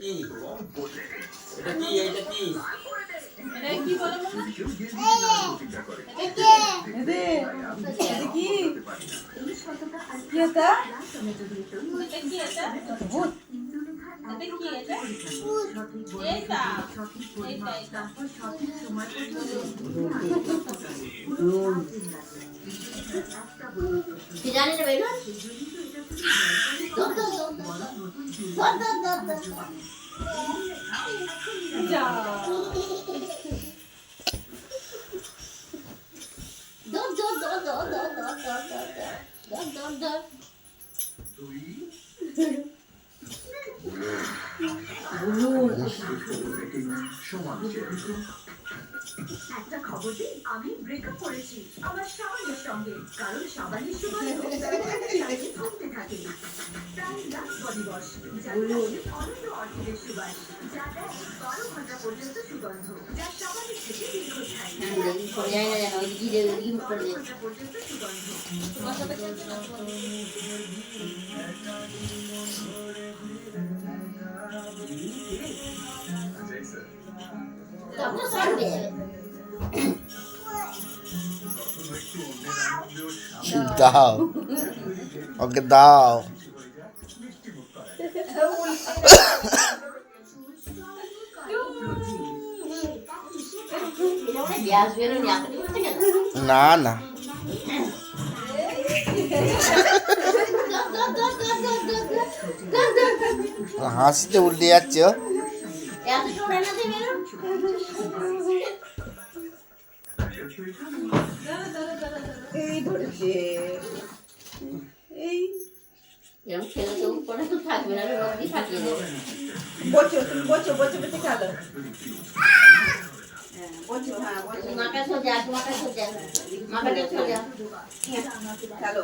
কি এটা কি এটা কি এটা কি বলো মামা? এদে এটা কি কি এটা এটা কি এটা? ভূত এটা কি এটা? এটা এটা এটা কি জানি না বেরো যা একটা খবর দিই, আমি ব্রেকআপ করেছি আমার সাবানের সঙ্গে, কারণ সাবানের সুগন্ধ চাইলে কমতে থাকে। তাই লাক্স বডি ওয়াশ, যার আছে অনন্য অর্কিডের সুবাস, যা দেয় 12 ঘন্টা পর্যন্ত সুগন্ধ, যা সাবানের থেকে দীর্ঘস্থায়ী। 12 ঘন্টা পর্যন্ত সুগন্ধ। তোমার সাথে খেলতে না দাও ওকে দাও গ্যাস বেরোনি আপনি করতে গেল না না হাসিতে উল্টে যাচ্ছে ও। এত ছোট না দিয়ে বেরো এই ধরেছে এই এরকম খেলে তো উপরে তো থাকবে না রোগী থাকিয়ে দেবে বচো তুমি বচো বচো বচো খেলো বচো হ্যাঁ বচো মাকে সোজা মাকে সোজা মাকে সোজা খেলো